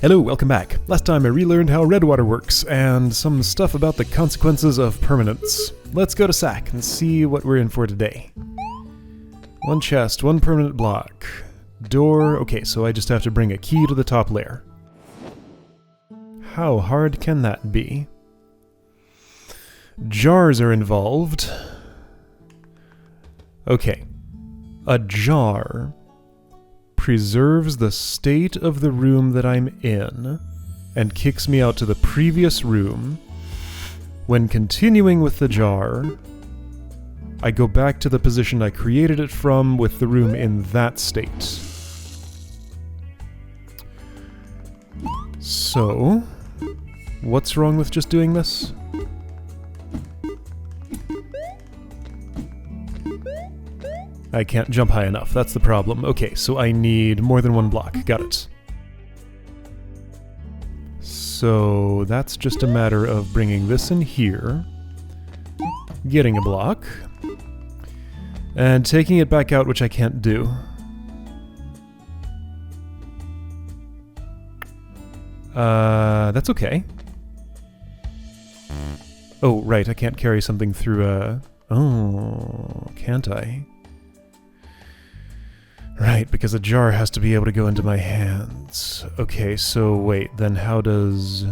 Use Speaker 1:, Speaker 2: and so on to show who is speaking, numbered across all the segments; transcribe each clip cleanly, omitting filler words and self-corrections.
Speaker 1: Hello, welcome back. Last time I relearned how red water works, and some stuff about the consequences of permanence. Let's go to SAC and see what we're in for today. One chest, one permanent block. Door, okay, so I just have to bring a key to the top layer. How hard can that be? Jars are involved. Okay. A jar preserves the state of the room that I'm in and kicks me out to the previous room. When continuing with the jar, I go back to the position I created it from with the room in that state. So, what's wrong with just doing this? I can't jump high enough, that's the problem. Okay, so I need more than one block. Got it. So that's just a matter of bringing this in here, getting a block, and taking it back out, which I can't do. That's okay. Oh, right, I can't carry something through a... Oh, can't I? Right, because a jar has to be able to go into my hands. Okay, so wait, then how does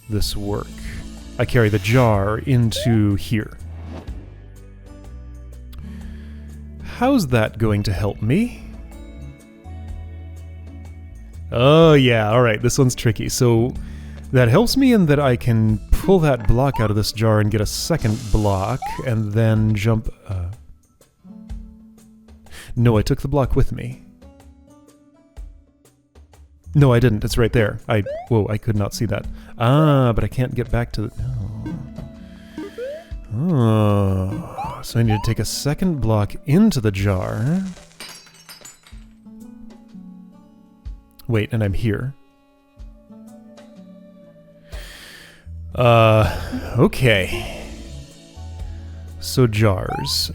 Speaker 1: this work? I carry the jar into here. How's that going to help me? Oh yeah, alright, this one's tricky. So that helps me in that I can pull that block out of this jar and get a second block, and then jump... No, I took the block with me. No, I didn't. It's right there. Whoa, I could not see that. Ah, but I can't get back to the... Oh, so I need to take a second block into the jar. Wait, and I'm here. Okay. So jars.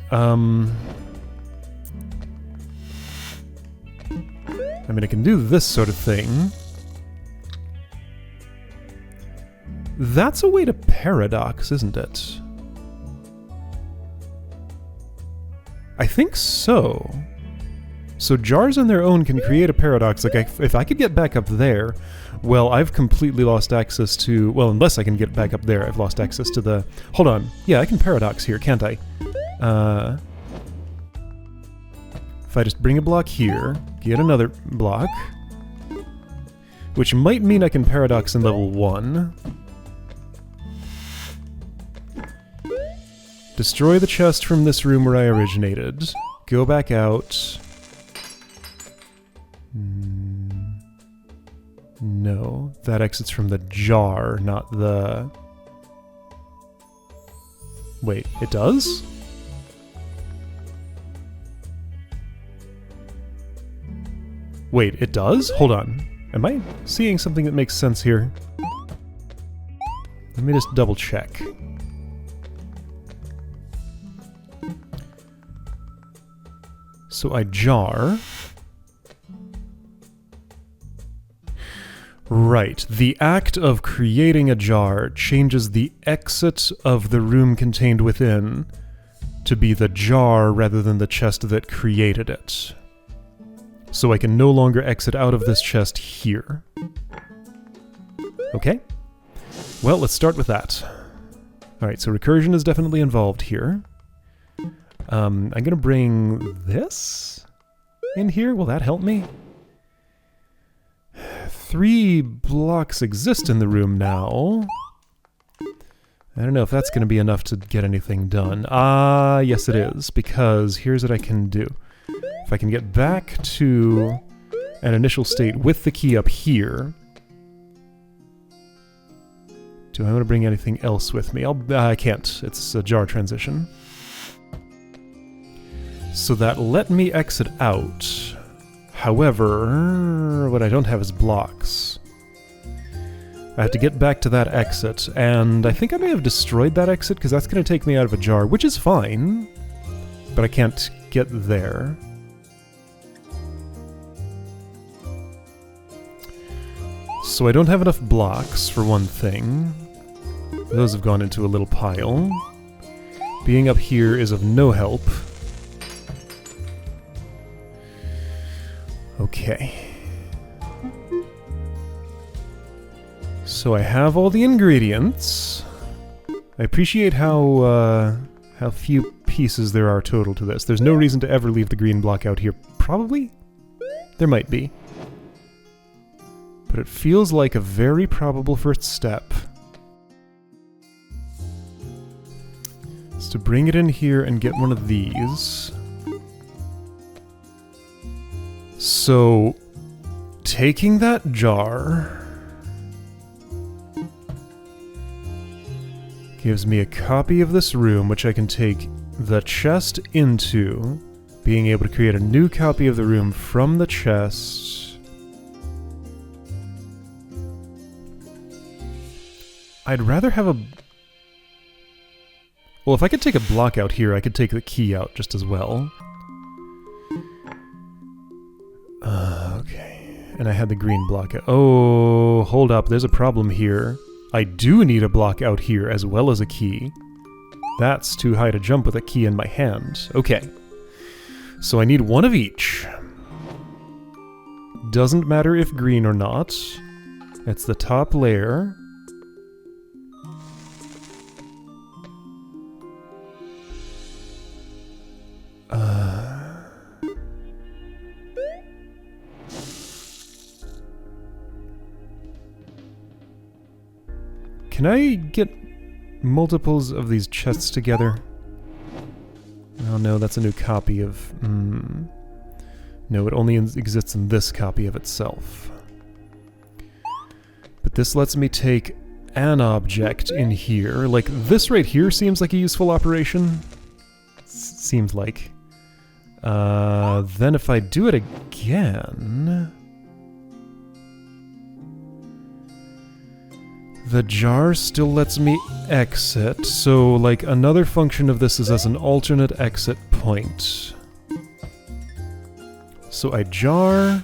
Speaker 1: I mean, I can do this sort of thing. That's a way to paradox, isn't it? I think so. So jars on their own can create a paradox. Like, if I could get back up there, well, I've completely lost access to... Well, unless I can get back up there, I've lost access to the... Hold on. Yeah, I can paradox here, can't I? If I just bring a block here, get another block, which might mean I can paradox in level 1. Destroy the chest from this room where I originated. Go back out. No, that exits from the jar, not the... Wait, it does? Wait, it does? Hold on. Am I seeing something that makes sense here? Let me just double check. So I jar. Right. The act of creating a jar changes the exit of the room contained within to be the jar rather than the chest that created it. So I can no longer exit out of this chest here. Okay. Well, let's start with that. Alright, so recursion is definitely involved here. I'm gonna bring this in here. Will that help me? 3 blocks exist in the room now. I don't know if that's gonna be enough to get anything done. Ah, yes it is, because here's what I can do. If I can get back to an initial state with the key up here... Do I want to bring anything else with me? I can't. It's a jar transition. So that let me exit out. However, what I don't have is blocks. I have to get back to that exit, and I think I may have destroyed that exit because that's going to take me out of a jar, which is fine, but I can't get there. So I don't have enough blocks, for one thing. Those have gone into a little pile. Being up here is of no help. Okay. So I have all the ingredients. I appreciate how few pieces there are total to this. There's no reason to ever leave the green block out here. Probably? There might be. But it feels like a very probable first step. Is to bring it in here and get one of these. So, taking that jar gives me a copy of this room, which I can take the chest into, being able to create a new copy of the room from the chest. I'd rather have a... Well, if I could take a block out here, I could take the key out just as well. Okay. And I had the green block out. Oh, hold up, there's a problem here. I do need a block out here as well as a key. That's too high to jump with a key in my hand. Okay. So I need one of each. Doesn't matter if green or not. It's the top layer. Can I get multiples of these chests together? Oh no, that's a new copy of... No, it only exists in this copy of itself. But this lets me take an object in here. Like, this right here seems like a useful operation. Seems like. Then if I do it again... The jar still lets me exit, so like another function of this is as an alternate exit point. So I jar.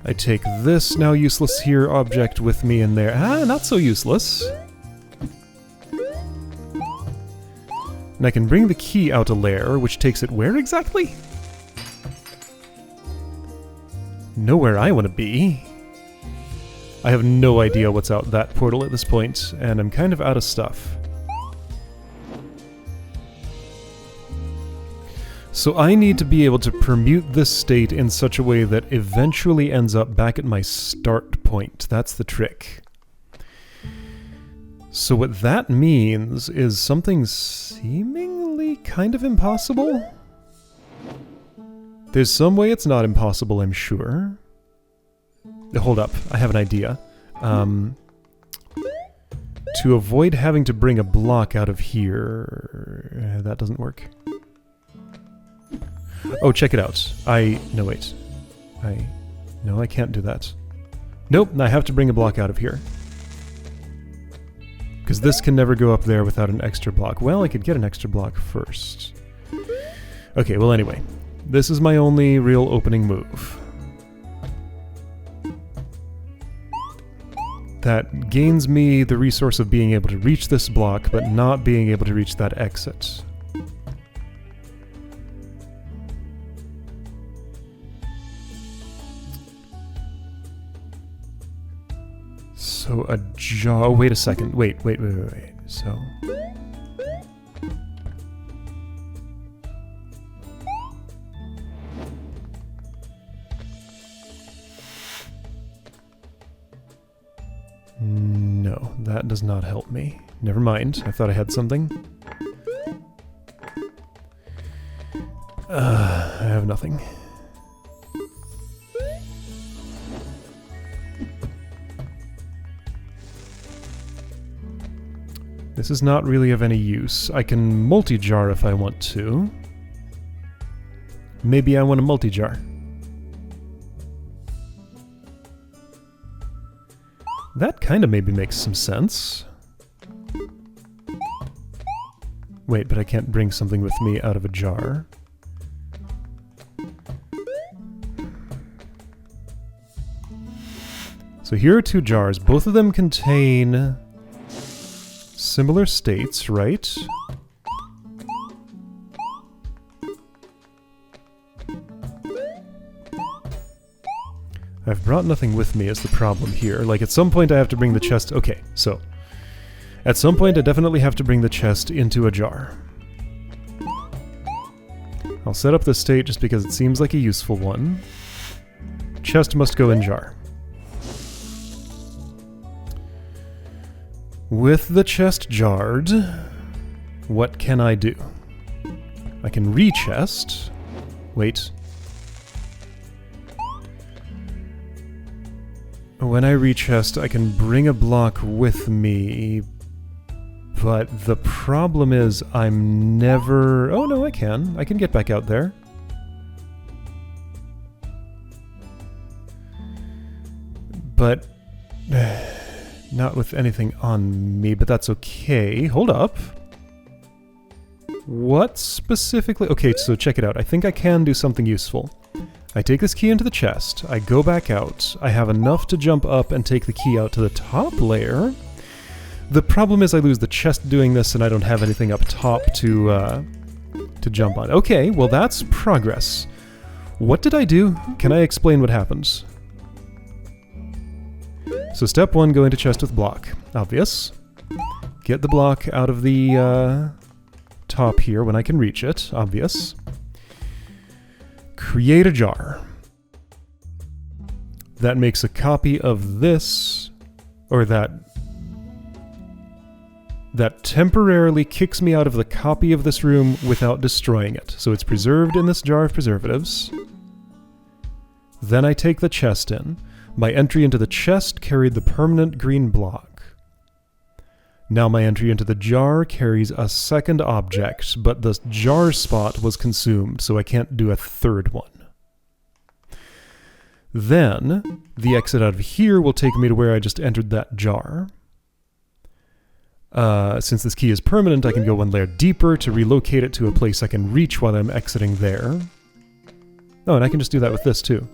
Speaker 1: I take this now useless here object with me in there. Ah, not so useless. And I can bring the key out a layer, which takes it where exactly? Nowhere I want to be. I have no idea what's out that portal at this point, and I'm kind of out of stuff. So I need to be able to permute this state in such a way that eventually ends up back at my start point. That's the trick. So what that means is something seemingly kind of impossible? There's some way it's not impossible, I'm sure. Hold up, I have an idea. To avoid having to bring a block out of here... that doesn't work. Oh, check it out. No, wait. No, I can't do that. Nope, I have to bring a block out of here. Because this can never go up there without an extra block. Well, I could get an extra block first. Okay, well anyway. This is my only real opening move. That gains me the resource of being able to reach this block, but not being able to reach that exit. So a jar... Oh, wait a second. Wait. So... No, that does not help me. Never mind, I thought I had something. I have nothing. This is not really of any use. I can multi-jar if I want to. Maybe I want a multi-jar. That kind of maybe makes some sense. Wait, but I can't bring something with me out of a jar. So here are two jars. Both of them contain similar states, right? I've brought nothing with me is the problem here. Like, at some point I have to bring the chest... Okay, so... At some point I definitely have to bring the chest into a jar. I'll set up this state just because it seems like a useful one. Chest must go in jar. With the chest jarred, what can I do? I can re-chest. Wait. When I re-chest, I can bring a block with me, but the problem is I'm never... Oh no, I can. I can get back out there. But not with anything on me, but that's okay. Hold up. What specifically? Okay, so check it out. I think I can do something useful. I take this key into the chest, I go back out, I have enough to jump up and take the key out to the top layer. The problem is I lose the chest doing this and I don't have anything up top to jump on. Okay, well that's progress. What did I do? Can I explain what happens? So step 1, go into chest with block. Obvious. Get the block out of the top here when I can reach it. Obvious. Create a jar. That makes a copy of this, or that temporarily kicks me out of the copy of this room without destroying it. So it's preserved in this jar of preservatives. Then I take the chest in. My entry into the chest carried the permanent green block. Now my entry into the jar carries a second object, but the jar spot was consumed, so I can't do a third one. Then, the exit out of here will take me to where I just entered that jar. Since this key is permanent, I can go one layer deeper to relocate it to a place I can reach while I'm exiting there. Oh, and I can just do that with this too.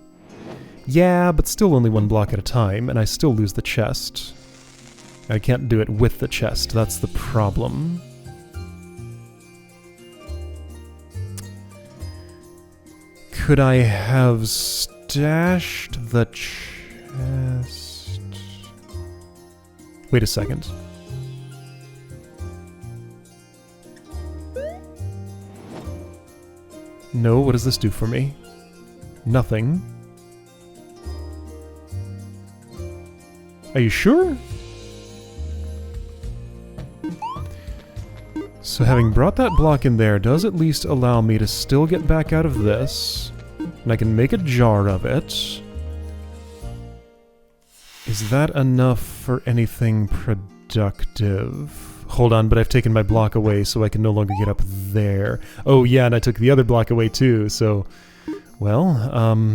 Speaker 1: Yeah, but still only one block at a time, and I still lose the chest. I can't do it with the chest, that's the problem. Could I have stashed the chest? Wait a second. No, what does this do for me? Nothing. Are you sure? So having brought that block in there does at least allow me to still get back out of this, and I can make a jar of it. Is that enough for anything productive? Hold on, but I've taken my block away so I can no longer get up there. Oh yeah, and I took the other block away too, so... Well,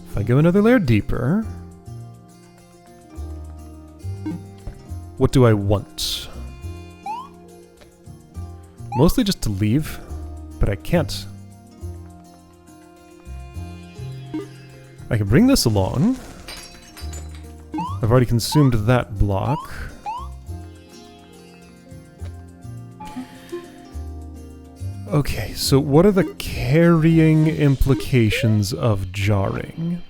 Speaker 1: if I go another layer deeper... What do I want? Mostly just to leave, but I can't. I can bring this along. I've already consumed that block. Okay, so what are the carrying implications of jarring?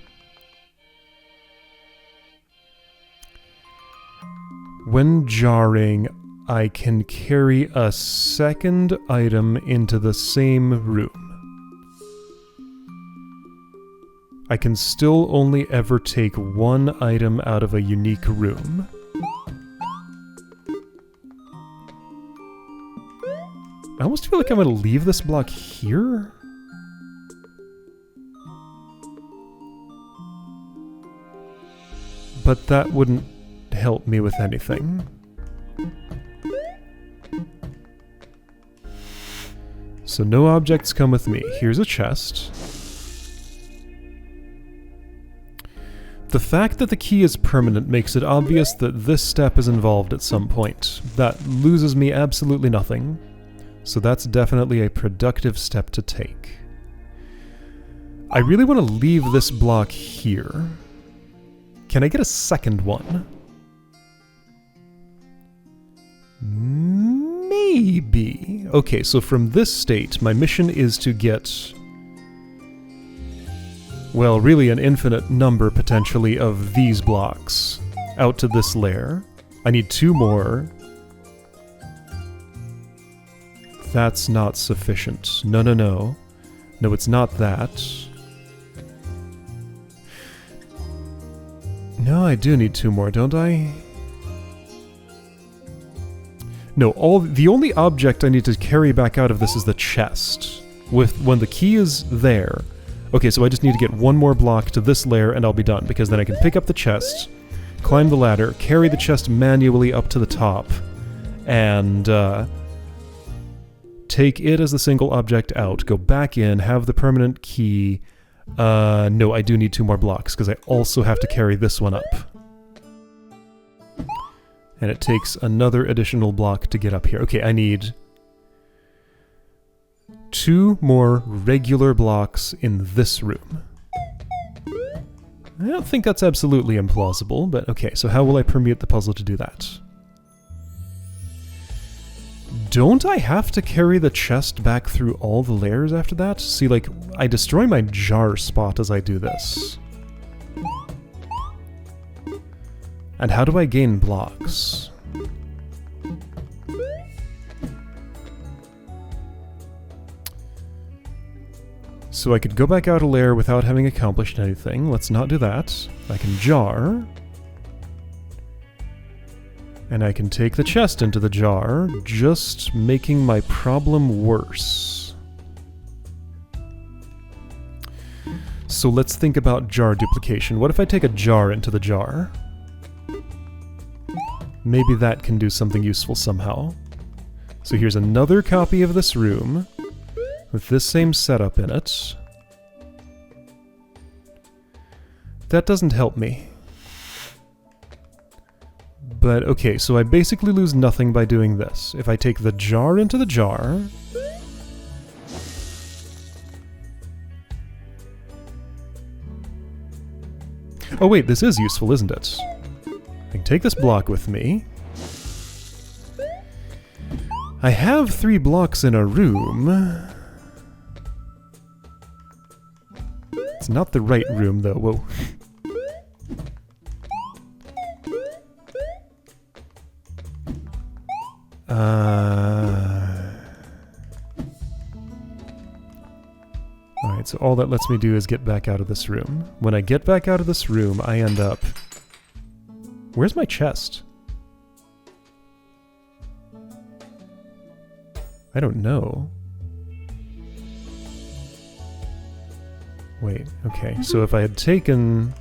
Speaker 1: When jarring, I can carry a second item into the same room. I can still only ever take one item out of a unique room. I almost feel like I'm going to leave this block here. But that wouldn't help me with anything. So no objects come with me. Here's a chest. The fact that the key is permanent makes it obvious that this step is involved at some point. That loses me absolutely nothing. So that's definitely a productive step to take. I really want to leave this block here. Can I get a second one? Maybe. Okay, so from this state, my mission is to get, well, really an infinite number, potentially, of these blocks out to this layer. I need 2 more. That's not sufficient. No, no, no. No, it's not that. No, I do need 2 more, don't I? No, the only object I need to carry back out of this is the chest. When the key is there. Okay, so I just need to get 1 more block to this layer and I'll be done, because then I can pick up the chest, climb the ladder, carry the chest manually up to the top, and take it as the single object out, go back in, have the permanent key. No, I do need 2 more blocks, because I also have to carry this one up. And it takes another additional block to get up here. Okay, I need 2 more regular blocks in this room. I don't think that's absolutely implausible, but okay, so how will I permute the puzzle to do that? Don't I have to carry the chest back through all the layers after that? See, like, I destroy my jar spot as I do this. And how do I gain blocks? So I could go back out a layer without having accomplished anything. Let's not do that. I can jar. And I can take the chest into the jar, just making my problem worse. So let's think about jar duplication. What if I take a jar into the jar? Maybe that can do something useful somehow. So here's another copy of this room, with this same setup in it. That doesn't help me. But okay, so I basically lose nothing by doing this. If I take the jar into the jar... Oh wait, this is useful, isn't it? I can take this block with me. I have 3 blocks in a room. It's not the right room, though. Whoa. Alright, so all that lets me do is get back out of this room. When I get back out of this room, I end up... Where's my chest? I don't know. Wait, okay, so if I had taken...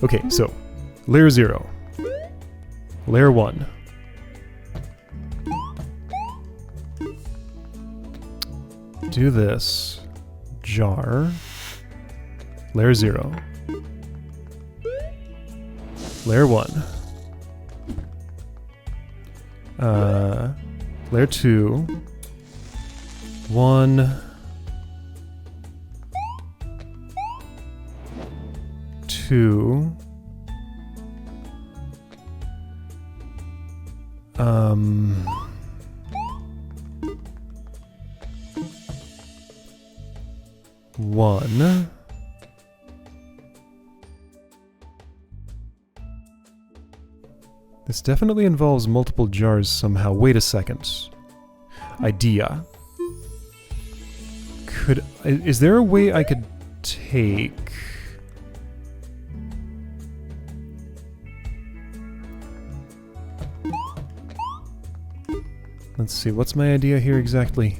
Speaker 1: Okay, so, layer 0. Layer 1. Do this. Jar. Layer 0. Layer 1. Layer 2. 1. 2. One. This definitely involves multiple jars somehow. Wait a second. Idea. Is there a way I could take... Let's see, what's my idea here exactly?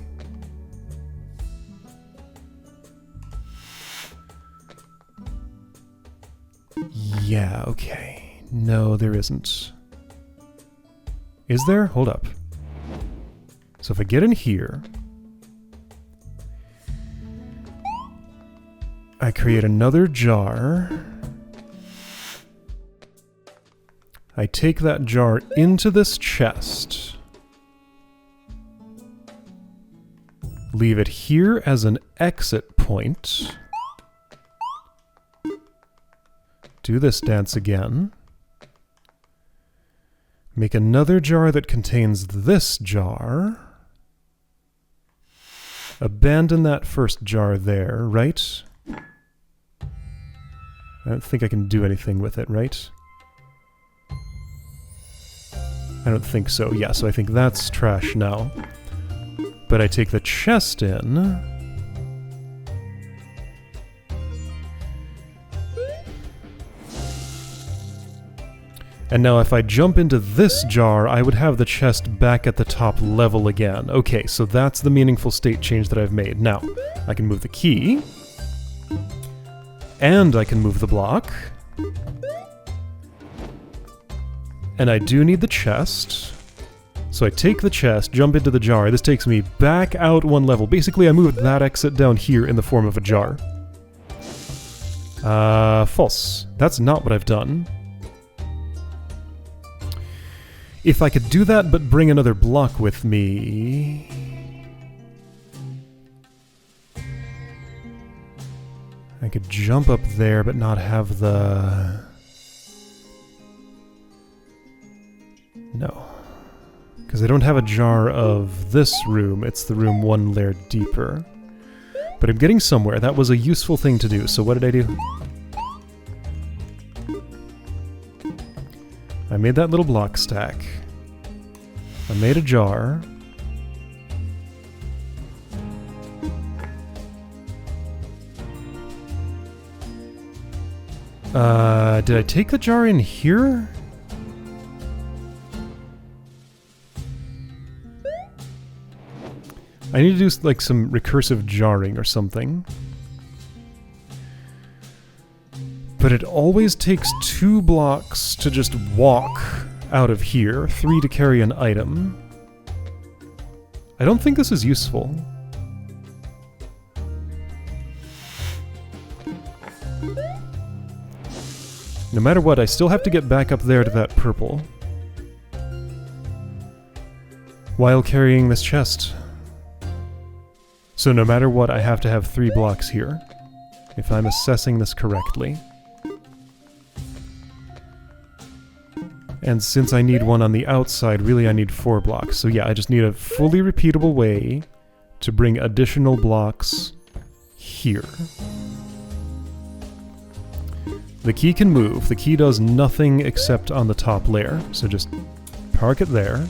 Speaker 1: Yeah, okay. No, there isn't. Is there? Hold up. So if I get in here, I create another jar. I take that jar into this chest. Leave it here as an exit point. Do this dance again. Make another jar that contains this jar. Abandon that first jar there, right? I don't think I can do anything with it, right? I don't think so. Yeah, so I think that's trash now. But I take the chest in. And now if I jump into this jar, I would have the chest back at the top level again. Okay, so that's the meaningful state change that I've made. Now, I can move the key. And I can move the block. And I do need the chest. So I take the chest, jump into the jar. This takes me back out one level. Basically, I moved that exit down here in the form of a jar. False. That's not what I've done. If I could do that but bring another block with me... I could jump up there but not have the... No. Because I don't have a jar of this room, it's the room one layer deeper. But I'm getting somewhere. That was a useful thing to do, so what did I do? I made that little block stack. I made a jar. Did I take the jar in here? I need to do like some recursive jarring or something. But it always takes 2 blocks to just walk out of here, 3 to carry an item. I don't think this is useful. No matter what, I still have to get back up there to that purple. While carrying this chest. So no matter what, I have to have 3 blocks here. If I'm assessing this correctly. And since I need one on the outside, really I need 4 blocks. So yeah, I just need a fully repeatable way to bring additional blocks here. The key can move. The key does nothing except on the top layer. So just park it there.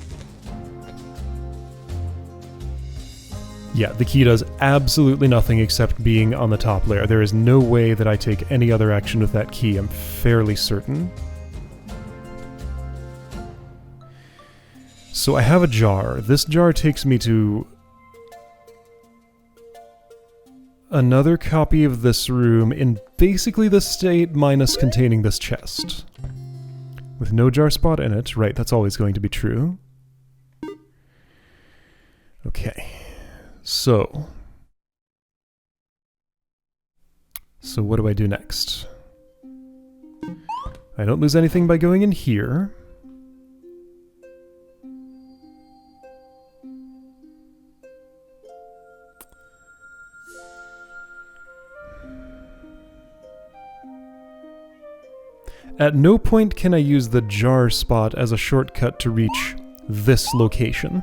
Speaker 1: Yeah, the key does absolutely nothing except being on the top layer. There is no way that I take any other action with that key, I'm fairly certain. So I have a jar. This jar takes me to another copy of this room in basically the state minus containing this chest. With no jar spot in it. Right, that's always going to be true. Okay. So what do I do next? I don't lose anything by going in here. At no point can I use the jar spot as a shortcut to reach this location.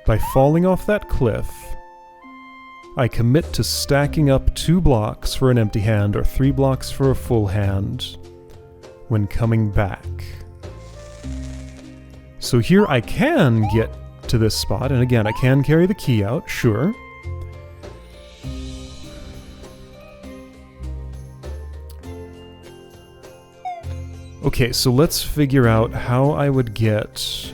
Speaker 1: By falling off that cliff, I commit to stacking up 2 blocks for an empty hand or 3 blocks for a full hand when coming back. So here I can get to this spot, and again, I can carry the key out, sure. Okay, so let's figure out how I would get...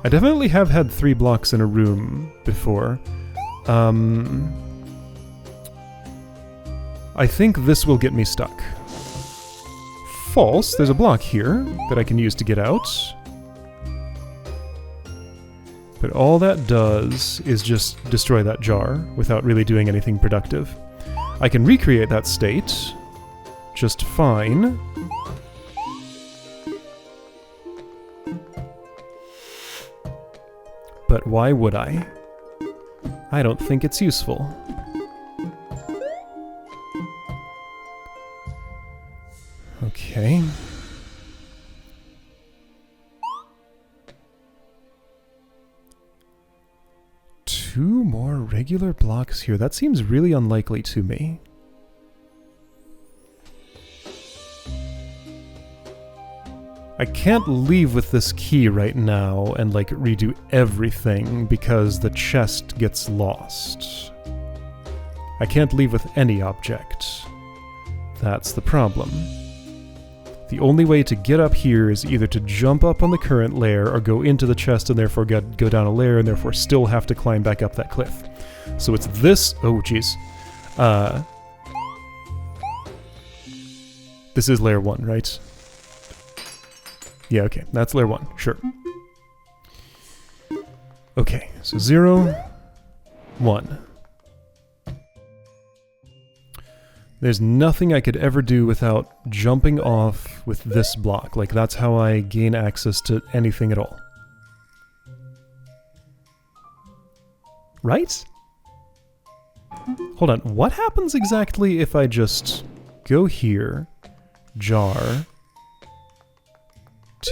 Speaker 1: I definitely have had 3 blocks in a room before. I think this will get me stuck. False, there's a block here that I can use to get out. But all that does is just destroy that jar without really doing anything productive. I can recreate that state just fine. but why would I? I don't think it's useful. Okay. Two more regular blocks here. That seems really unlikely to me. I can't leave with this key right now and, like, redo everything because the chest gets lost. I can't leave with any object. That's the problem. The only way to get up here is either to jump up on the current layer or go into the chest and therefore go down a layer and therefore still have to climb back up that cliff. So it's this... Oh, jeez. This is layer 1, right? Yeah, okay. That's layer 1. Sure. Okay, so 0, 1. There's nothing I could ever do without jumping off with this block. Like, that's how I gain access to anything at all. Right? Hold on. What happens exactly if I just go here, jar,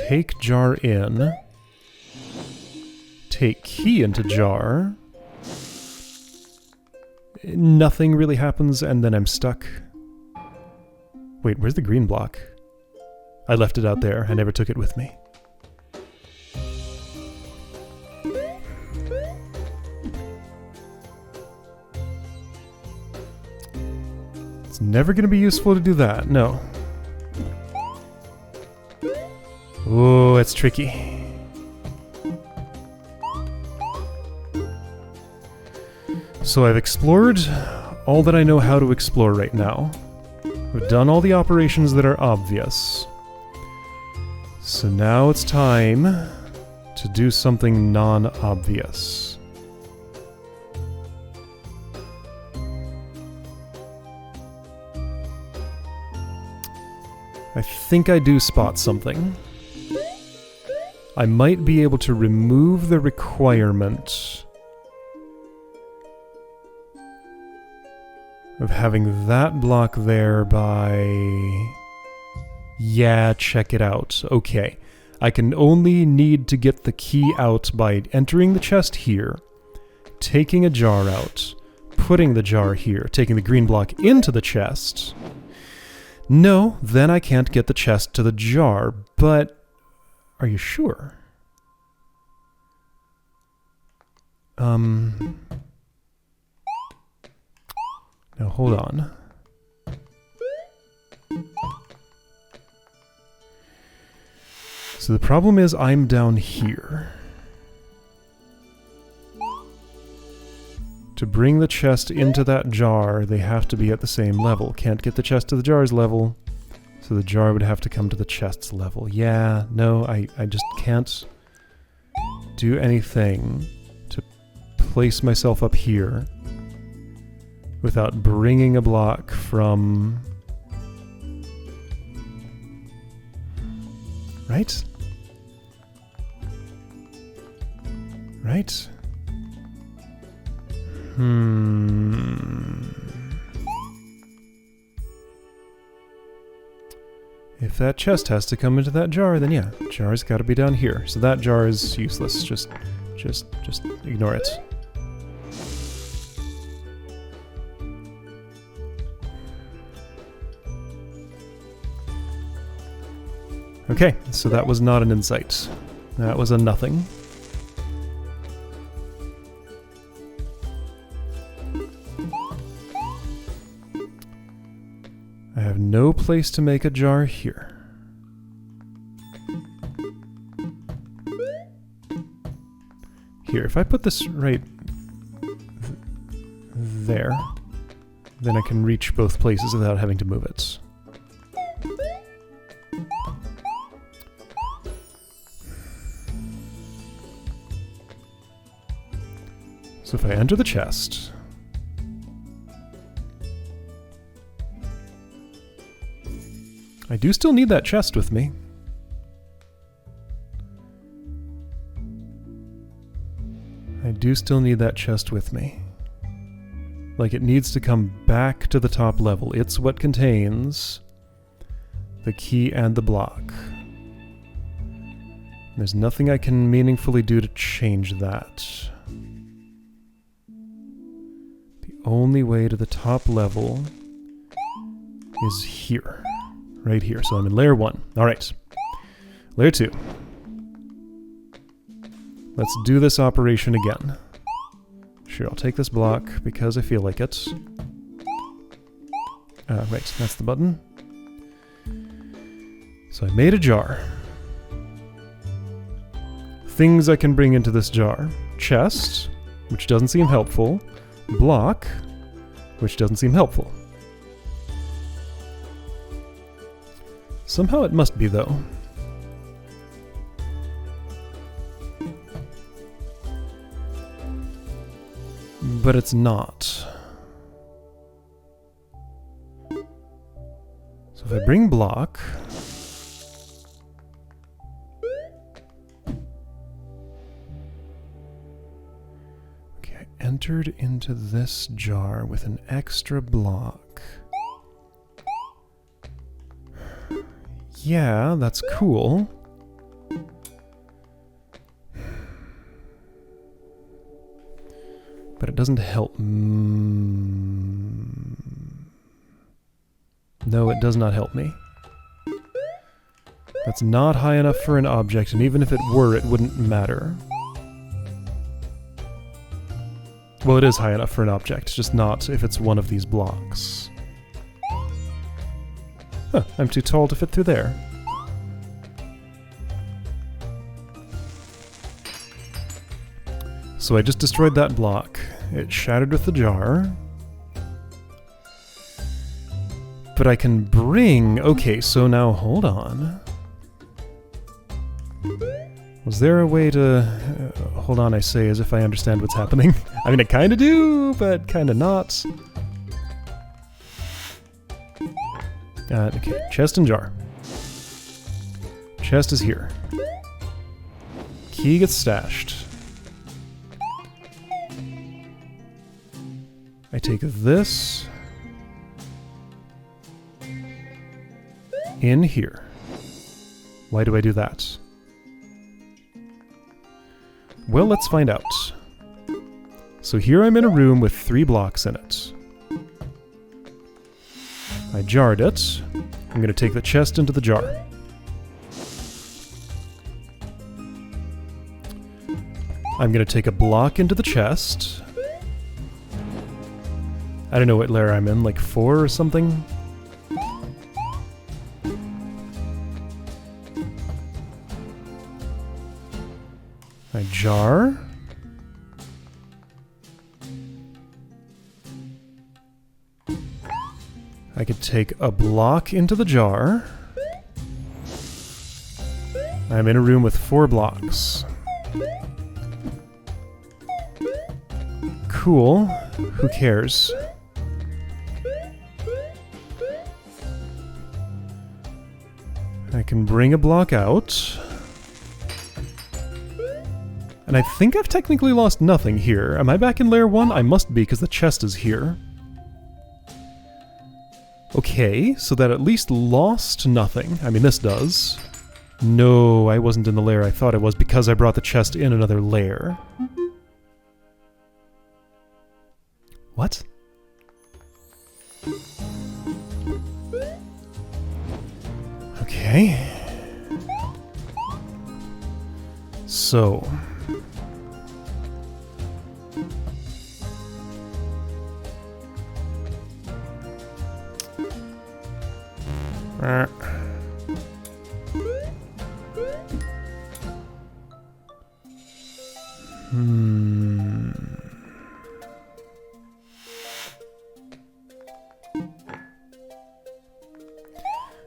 Speaker 1: take jar in, take key into jar, nothing really happens, and then I'm stuck. Wait, where's the green block? I left it out there. I never took it with me. It's never going to be useful to do that, no. Oh, it's tricky. So I've explored all that I know how to explore right now. I've done all the operations that are obvious. So now it's time to do something non-obvious. I think I do spot something. I might be able to remove the requirement of having that block there by... Yeah, check it out. Okay. I can only need to get the key out by entering the chest here, taking a jar out, putting the jar here, taking the green block into the chest. No, then I can't get the chest to the jar, but... Are you sure? Now hold on. So the problem is I'm down here. To bring the chest into that jar, they have to be at the same level. Can't get the chest to the jar's level, so the jar would have to come to the chest's level. Yeah, no, I just can't do anything to place myself up here without bringing a block from... Right? Right? If that chest has to come into that jar, then yeah, jar's gotta be down here. So that jar is useless. Just ignore it. Okay, so that was not an insight. That was a nothing. I have no place to make a jar here. Here, if I put this right there, then I can reach both places without having to move it. So if I enter the chest, I do still need that chest with me. I do still need that chest with me. Like, it needs to come back to the top level. It's what contains the key and the block. There's nothing I can meaningfully do to change that. The only way to the top level is here. Right here. So I'm in layer 1. Alright. Layer 2. Let's do this operation again. Sure, I'll take this block because I feel like it. Right, that's the button. So I made a jar. Things I can bring into this jar. Chest, which doesn't seem helpful. Block, which doesn't seem helpful. Somehow it must be, though. But it's not. So if I bring block... Okay, I entered into this jar with an extra block. Yeah, that's cool. But it doesn't help. No, it does not help me. That's not high enough for an object, and even if it were, it wouldn't matter. Well, it is high enough for an object, just not if it's one of these blocks. Huh, I'm too tall to fit through there. So I just destroyed that block. It shattered with the jar. But I can bring... Okay, so now hold on. Was there a way to... hold on, I say, as if I understand what's happening. I mean, I kinda do, but kinda not. Okay, chest and jar. Chest is here. Key gets stashed. I take this in here. Why do I do that? Well, let's find out. So here I'm in a room with 3 blocks in it. I jarred it. I'm going to take the chest into the jar. I'm going to take a block into the chest. I don't know what layer I'm in, like 4 or something? I jar. I could take a block into the jar. I'm in a room with 4 blocks. Cool. Who cares? I can bring a block out. And I think I've technically lost nothing here. Am I back in layer 1? I must be, because the chest is here. Okay, so that at least lost nothing. I mean, this does. No, I wasn't in the layer I thought I was because I brought the chest in another layer. What? Okay. So...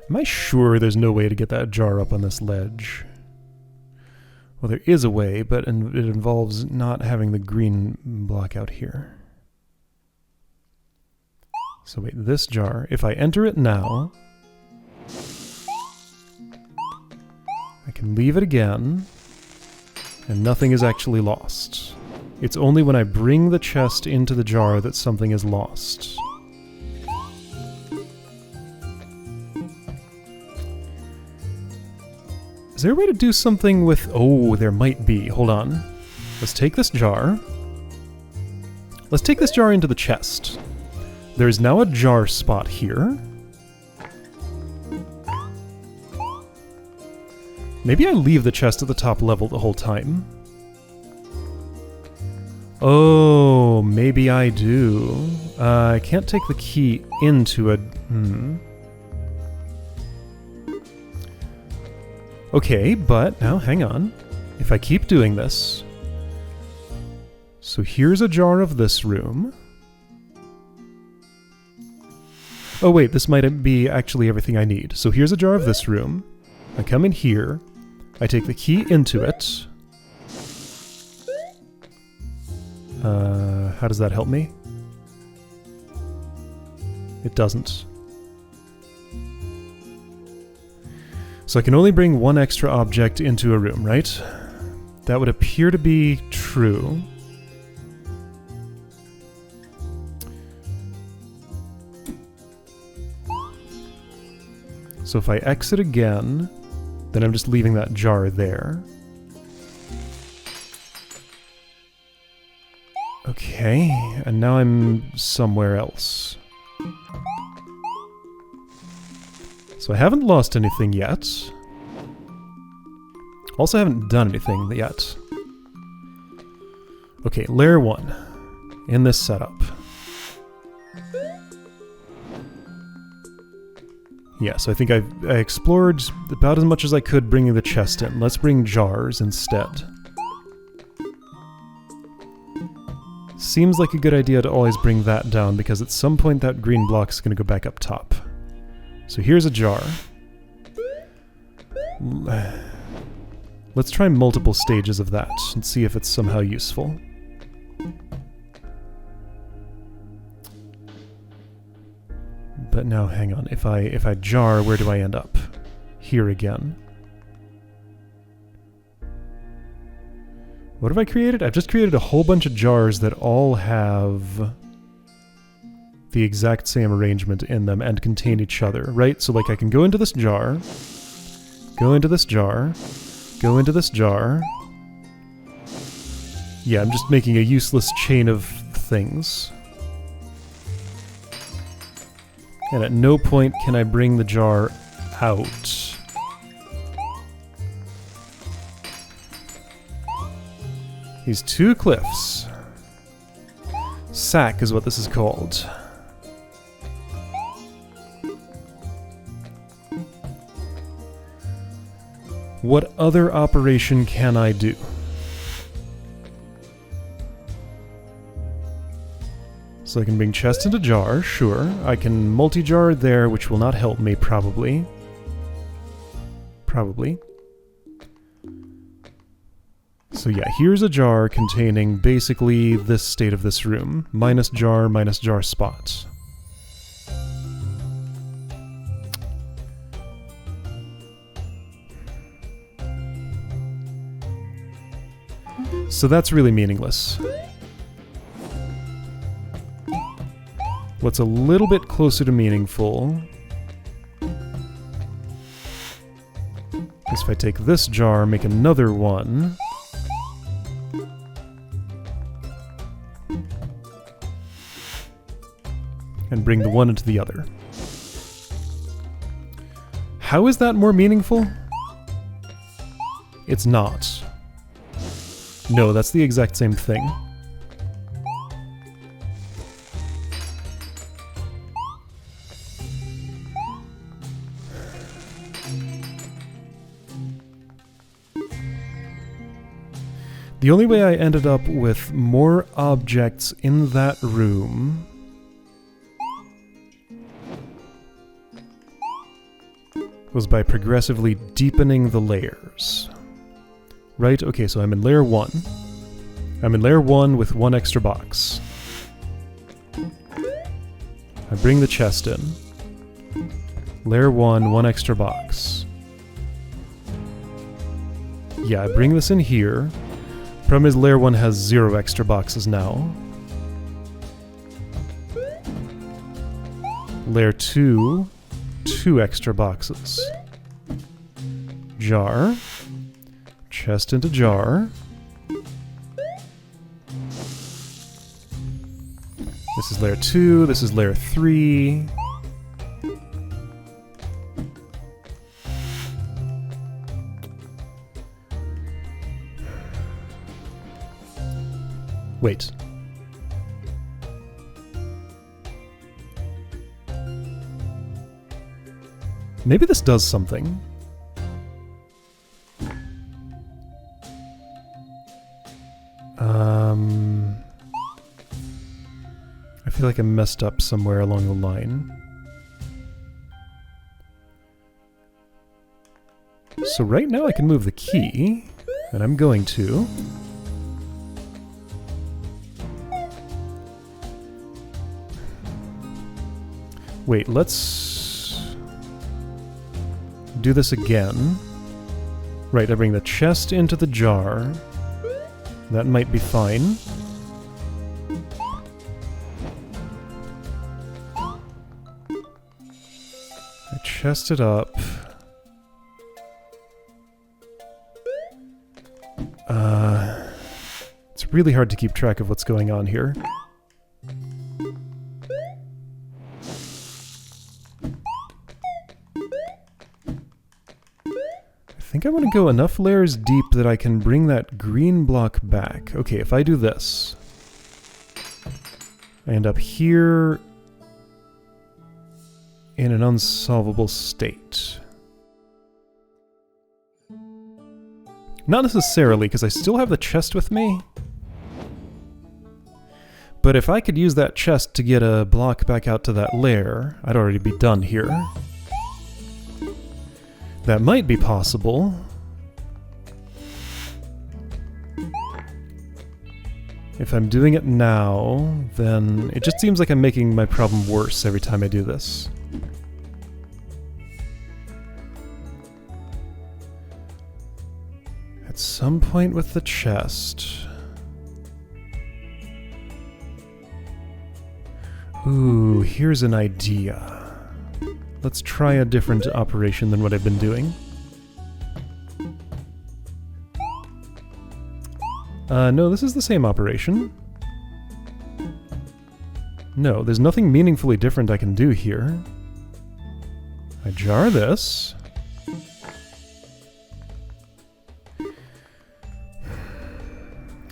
Speaker 1: Am I sure there's no way to get that jar up on this ledge? Well, there is a way, but it involves not having the green block out here. So wait, this jar, if I enter it now, I can leave it again, and nothing is actually lost. It's only when I bring the chest into the jar that something is lost. Is there a way to do something with... Oh, there might be. Hold on. Let's take this jar. Let's take this jar into the chest. There is now a jar spot here. Maybe I leave the chest at the top level the whole time. Oh, maybe I do. I can't take the key into a... Okay, but now hang on. If I keep doing this... So here's a jar of this room. Oh wait, this might be actually everything I need. So here's a jar of this room. I come in here. I take the key into it. How does that help me? It doesn't. So I can only bring one extra object into a room, right? That would appear to be true. So if I exit again, then I'm just leaving that jar there. Okay, and now I'm somewhere else. So I haven't lost anything yet. Also haven't done anything yet. Okay, layer 1 in this setup. Yeah, so I think I explored about as much as I could bringing the chest in. Let's bring jars instead. Seems like a good idea to always bring that down, because at some point that green block is going to go back up top. So here's a jar. Let's try multiple stages of that and see if it's somehow useful. But now, hang on. If I jar, where do I end up? Here again. What have I created? I've just created a whole bunch of jars that all have the exact same arrangement in them and contain each other, right? So like I can go into this jar, go into this jar, go into this jar. Yeah, I'm just making a useless chain of things. And at no point can I bring the jar out. These two cliffs. Sack is what this is called. What other operation can I do? So I can bring chest into jar, sure. I can multi-jar there, which will not help me, probably. Probably. So yeah, here's a jar containing basically this state of this room. Minus jar spot. So that's really meaningless. What's a little bit closer to meaningful is if I take this jar, make another one, and bring the one into the other. How is that more meaningful? It's not. No, that's the exact same thing. The only way I ended up with more objects in that room was by progressively deepening the layers. Right? Okay, so I'm in layer 1. I'm in layer 1 with one extra box. I bring the chest in. Layer 1, one extra box. Yeah, I bring this in here. Problem is layer 1 has 0 extra boxes now. Layer 2, 2 extra boxes. Jar. Chest into jar. This is layer 2, this is layer 3. Wait. Maybe this does something. I feel like I messed up somewhere along the line. So right now I can move the key, and I'm going to. Wait, let's do this again. Right, I bring the chest into the jar. That might be fine. I chest it up. It's really hard to keep track of what's going on here. I think I want to go enough layers deep that I can bring that green block back. Okay, if I do this, I end up here in an unsolvable state. Not necessarily, because I still have the chest with me. But if I could use that chest to get a block back out to that layer, I'd already be done here. That might be possible. If I'm doing it now, then it just seems like I'm making my problem worse every time I do this. At some point with the chest... Ooh, here's an idea. Let's try a different operation than what I've been doing. No, this is the same operation. No, there's nothing meaningfully different I can do here. I jar this.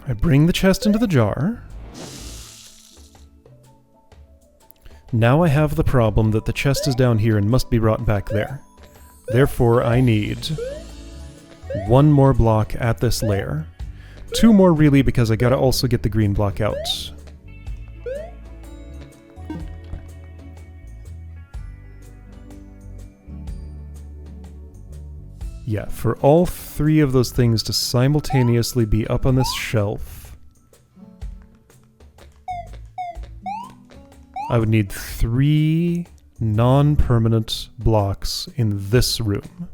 Speaker 1: I bring the chest into the jar. Now I have the problem that the chest is down here and must be brought back there. Therefore, I need one more block at this layer. Two more really, because I gotta also get the green block out. Yeah, for all three of those things to simultaneously be up on this shelf, I would need 3 non-permanent blocks in this room.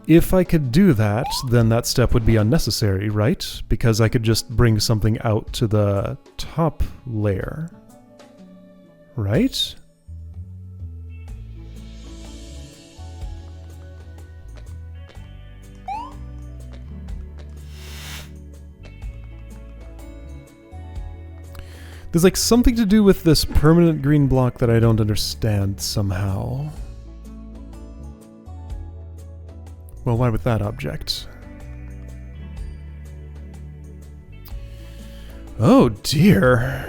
Speaker 1: If I could do that, then that step would be unnecessary, right? Because I could just bring something out to the top layer. Right? There's like something to do with this permanent green block that I don't understand somehow. Well, why with that object? Oh dear.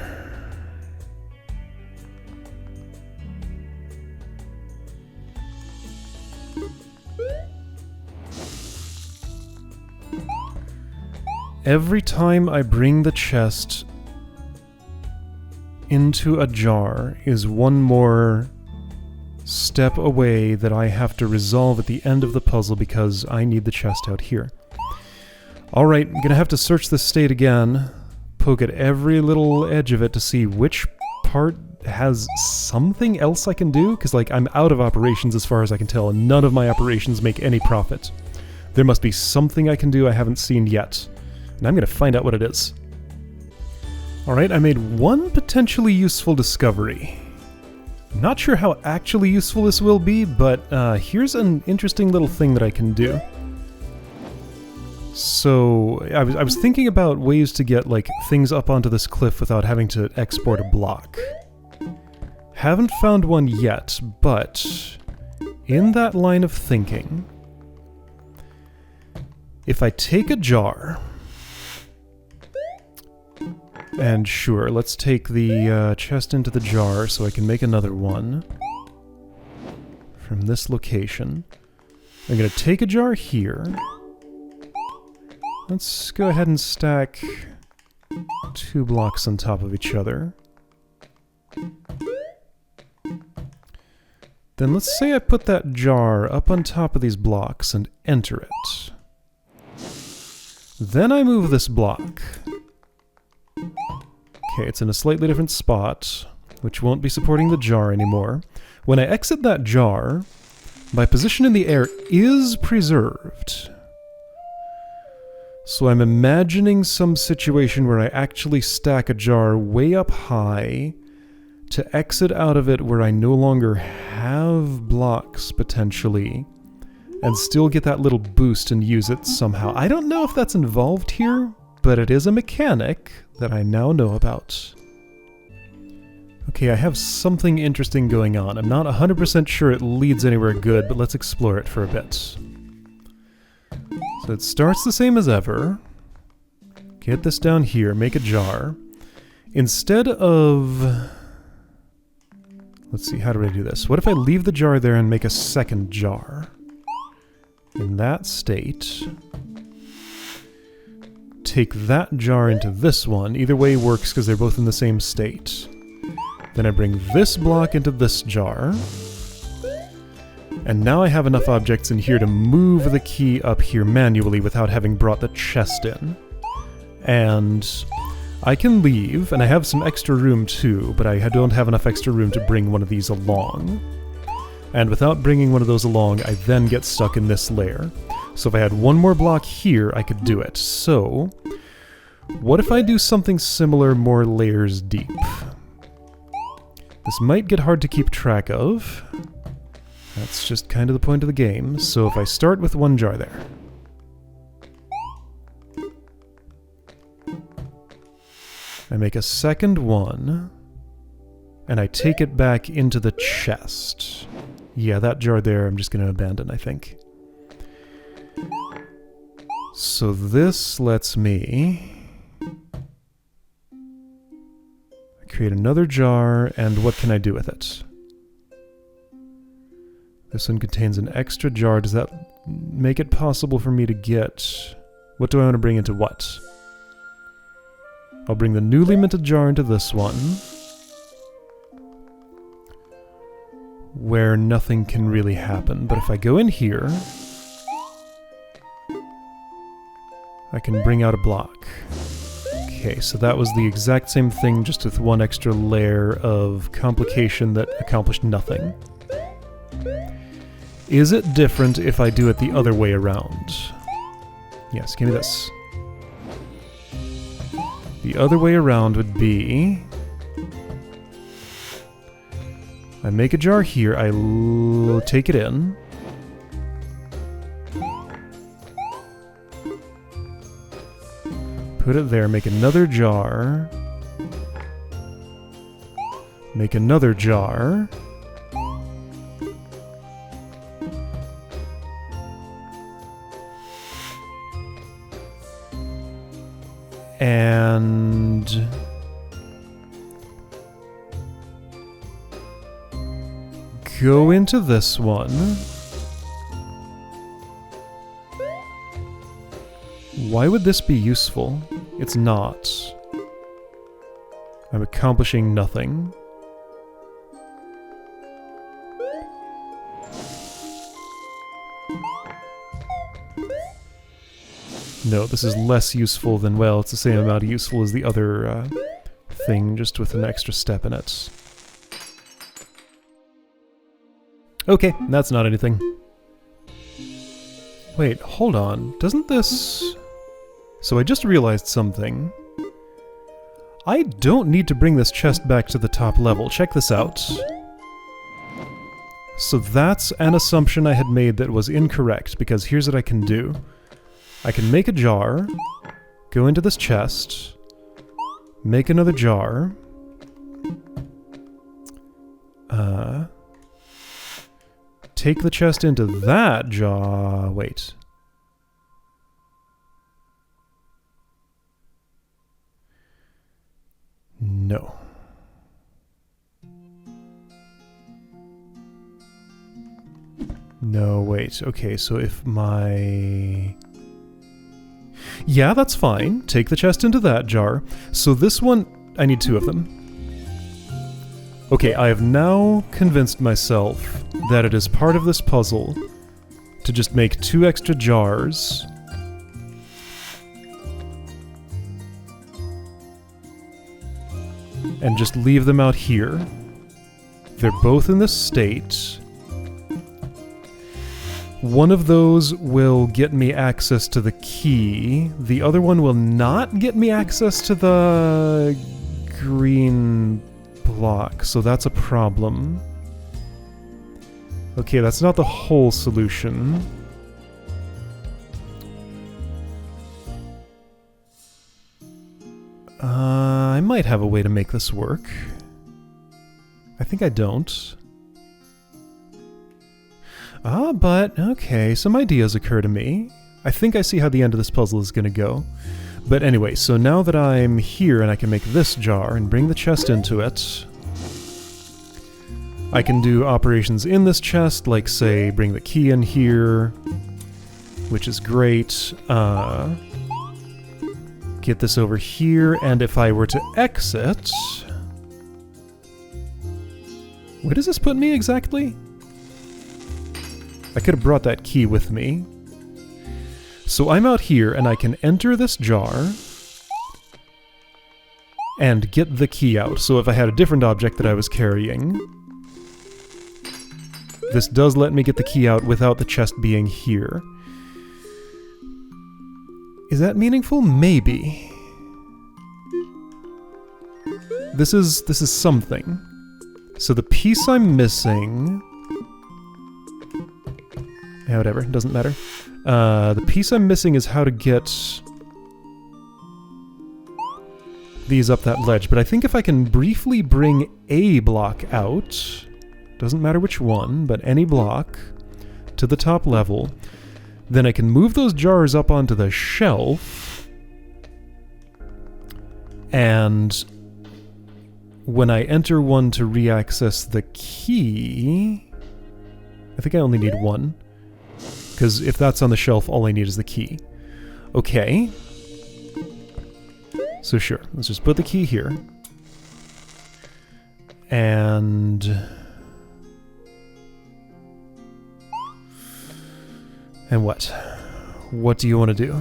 Speaker 1: Every time I bring the chest into a jar is one more step away that I have to resolve at the end of the puzzle because I need the chest out here. Alright, I'm gonna have to search this state again, poke at every little edge of it to see which part has something else I can do? Because, like, I'm out of operations as far as I can tell, and none of my operations make any profit. There must be something I can do I haven't seen yet, and I'm going to find out what it is. Alright, I made one potentially useful discovery. I'm not sure how actually useful this will be, but here's an interesting little thing that I can do. So, I was thinking about ways to get, like, things up onto this cliff without having to export a block. Haven't found one yet, but in that line of thinking, if I take a jar, and sure, let's take the chest into the jar so I can make another one from this location. I'm going to take a jar here. Let's go ahead and stack 2 blocks on top of each other. Then let's say I put that jar up on top of these blocks and enter it. Then I move this block. Okay, it's in a slightly different spot, which won't be supporting the jar anymore. When I exit that jar, my position in the air is preserved. So I'm imagining some situation where I actually stack a jar way up high to exit out of it where I no longer have blocks, potentially, and still get that little boost and use it somehow. I don't know if that's involved here, but it is a mechanic that I now know about. Okay, I have something interesting going on. I'm not 100% sure it leads anywhere good, but let's explore it for a bit. So it starts the same as ever. Get this down here, make a jar. Instead of... Let's see, how do I do this? What if I leave the jar there and make a second jar? In that state, take that jar into this one. Either way works because they're both in the same state. Then I bring this block into this jar. And now I have enough objects in here to move the key up here manually without having brought the chest in. And I can leave, and I have some extra room too, but I don't have enough extra room to bring one of these along. And without bringing one of those along, I then get stuck in this layer. So if I had one more block here, I could do it. So, what if I do something similar more layers deep? This might get hard to keep track of. That's just kind of the point of the game. So if I start with one jar there. I make a second one. And I take it back into the chest. Yeah, that jar there I'm just going to abandon, I think. So this lets me create another jar, and what can I do with it? This one contains an extra jar. Does that make it possible for me to get... What do I want to bring into what? I'll bring the newly minted jar into this one, where nothing can really happen. But if I go in here, I can bring out a block. Okay, so that was the exact same thing, just with one extra layer of complication that accomplished nothing. Is it different if I do it the other way around? Yes, give me this. The other way around would be... I make a jar here, I take it in. Put it there, make another jar. Make another jar. And... go into this one. Why would this be useful? It's not. I'm accomplishing nothing. No, this is less useful than, well, it's the same amount of useful as the other thing just with an extra step in it. Okay, that's not anything. Wait, hold on. Doesn't this... So I just realized something. I don't need to bring this chest back to the top level. Check this out. So that's an assumption I had made that was incorrect, because here's what I can do. I can make a jar, go into this chest, make another jar, take the chest into that jar... Wait. No. No, wait. Okay, so if my... Yeah, that's fine. Take the chest into that jar. So this one... I need 2 of them. Okay, I have now convinced myself that it is part of this puzzle to just make 2 extra jars. And just leave them out here. They're both in this state. One of those will get me access to the key. The other one will not get me access to the green block, so that's a problem. Okay, that's not the whole solution. I might have a way to make this work. I think I don't. But, okay, some ideas occur to me. I think I see how the end of this puzzle is gonna go. But anyway, so now that I'm here and I can make this jar and bring the chest into it, I can do operations in this chest, like, say, bring the key in here, which is great. Get this over here, and if I were to exit... Where does this put me exactly? I could have brought that key with me. So I'm out here, and I can enter this jar and get the key out. So if I had a different object that I was carrying, this does let me get the key out without the chest being here. Is that meaningful? Maybe. This is something. So the piece I'm missing... Yeah, whatever, doesn't matter. The piece I'm missing is how to get these up that ledge, but I think if I can briefly bring a block out, doesn't matter which one, but any block, to the top level, then I can move those jars up onto the shelf, and when I enter one to re-access the key... I think I only need one. Because if that's on the shelf, all I need is the key. Okay. So sure, let's just put the key here. And... And what? What do you want to do?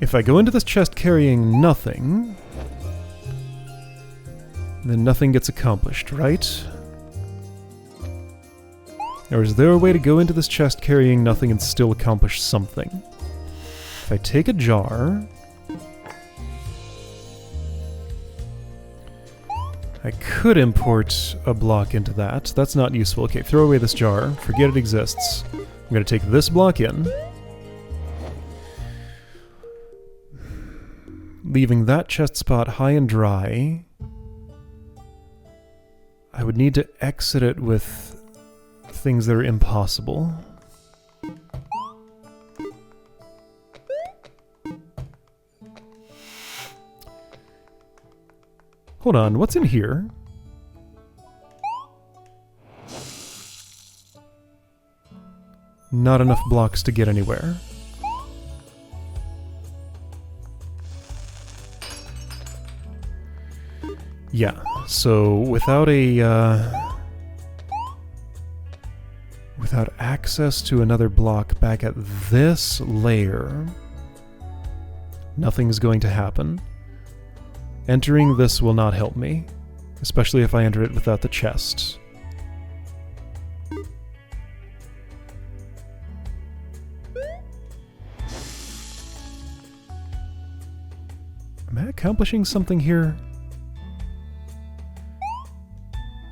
Speaker 1: If I go into this chest carrying nothing, then nothing gets accomplished, right? Or is there a way to go into this chest carrying nothing and still accomplish something? If I take a jar... I could import a block into that. That's not useful. Okay, throw away this jar. Forget it exists. I'm going to take this block in. Leaving that chest spot high and dry. I would need to exit it with things that are impossible. Hold on, what's in here? Not enough blocks to get anywhere. Yeah, so without a access to another block back at this layer, nothing's going to happen. Entering this will not help me, especially if I enter it without the chest. Am I accomplishing something here?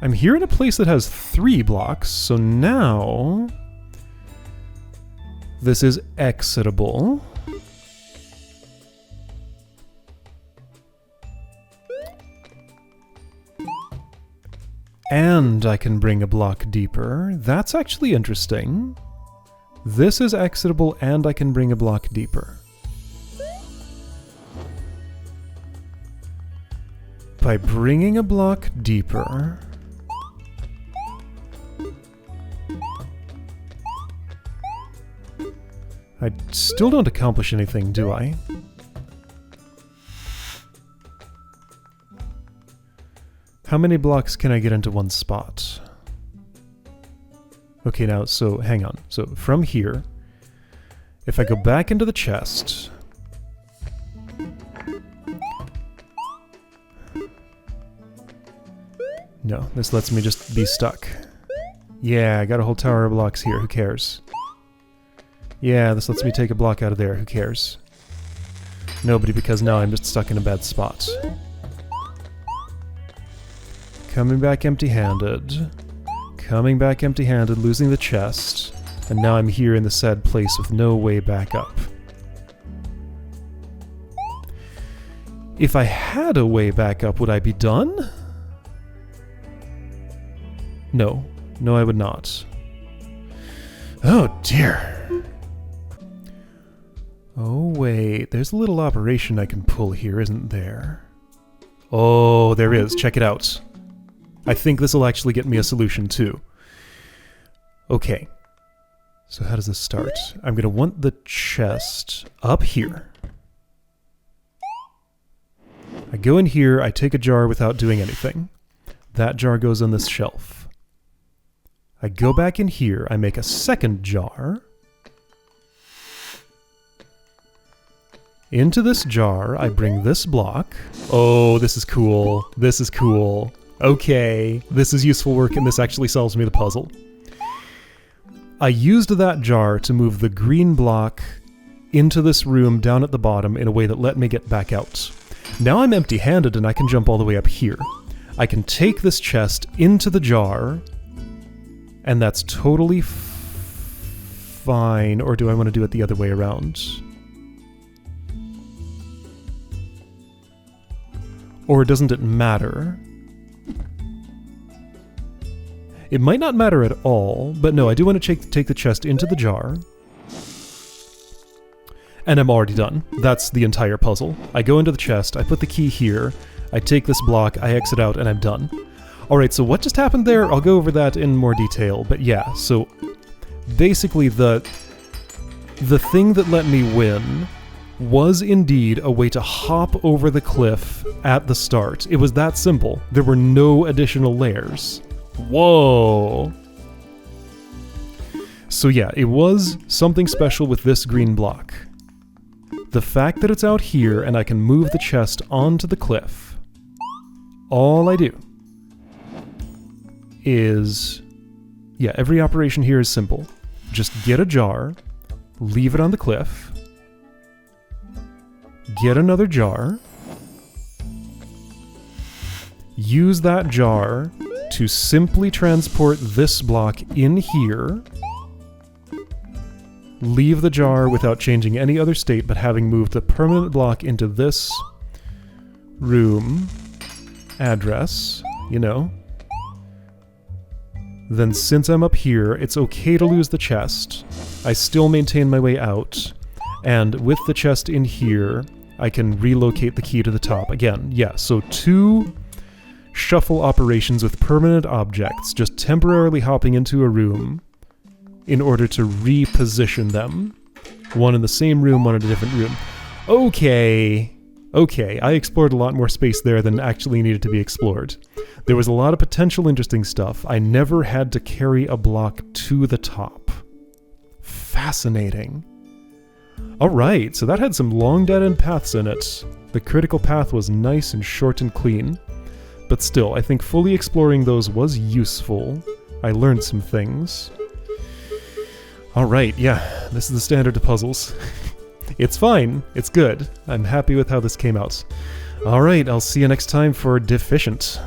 Speaker 1: I'm here in a place that has 3 blocks, so now this is exitable. And I can bring a block deeper. That's actually interesting. This is exitable and I can bring a block deeper. By bringing a block deeper, I still don't accomplish anything, do I? How many blocks can I get into one spot? Okay, now, so hang on. So from here, if I go back into the chest, no, this lets me just be stuck. Yeah, I got a whole tower of blocks here, who cares? Yeah, this lets me take a block out of there, who cares? Nobody, because now I'm just stuck in a bad spot. Coming back empty-handed. Coming back empty-handed, losing the chest. And now I'm here in the sad place with no way back up. If I had a way back up, would I be done? No. No, I would not. Oh, dear. Oh, wait. There's a little operation I can pull here, isn't there? Oh, there is. Check it out. I think this will actually get me a solution, too. Okay. So how does this start? I'm going to want the chest up here. I go in here, I take a jar without doing anything. That jar goes on this shelf. I go back in here, I make a second jar. Into this jar, I bring this block. Oh, this is cool. This is cool. Okay, this is useful work and this actually solves me the puzzle. I used that jar to move the green block into this room down at the bottom in a way that let me get back out. Now I'm empty-handed and I can jump all the way up here. I can take this chest into the jar, and that's totally fine. Or do I want to do it the other way around? Or doesn't it matter? It might not matter at all, but no, I do want to take the chest into the jar. And I'm already done. That's the entire puzzle. I go into the chest, I put the key here, I take this block, I exit out, and I'm done. Alright, so what just happened there? I'll go over that in more detail, but yeah, so basically the thing that let me win was indeed a way to hop over the cliff at the start. It was that simple. There were no additional layers. Whoa! So yeah, it was something special with this green block. The fact that it's out here and I can move the chest onto the cliff. All I do is... yeah, every operation here is simple. Just get a jar, leave it on the cliff, get another jar, use that jar to simply transport this block in here, leave the jar without changing any other state but having moved the permanent block into this room address, you know. Then since I'm up here, it's okay to lose the chest. I still maintain my way out, and with the chest in here, I can relocate the key to the top. Again, yeah, so 2 shuffle operations with permanent objects, just temporarily hopping into a room in order to reposition them. One in the same room, one in a different room. Okay, I explored a lot more space there than actually needed to be explored. There was a lot of potential interesting stuff. I never had to carry a block to the top. Fascinating. Alright, so that had some long dead-end paths in it. The critical path was nice and short and clean. But still, I think fully exploring those was useful. I learned some things. Alright, yeah, this is the standard to puzzles. It's fine, it's good. I'm happy with how this came out. Alright, I'll see you next time for Deficient.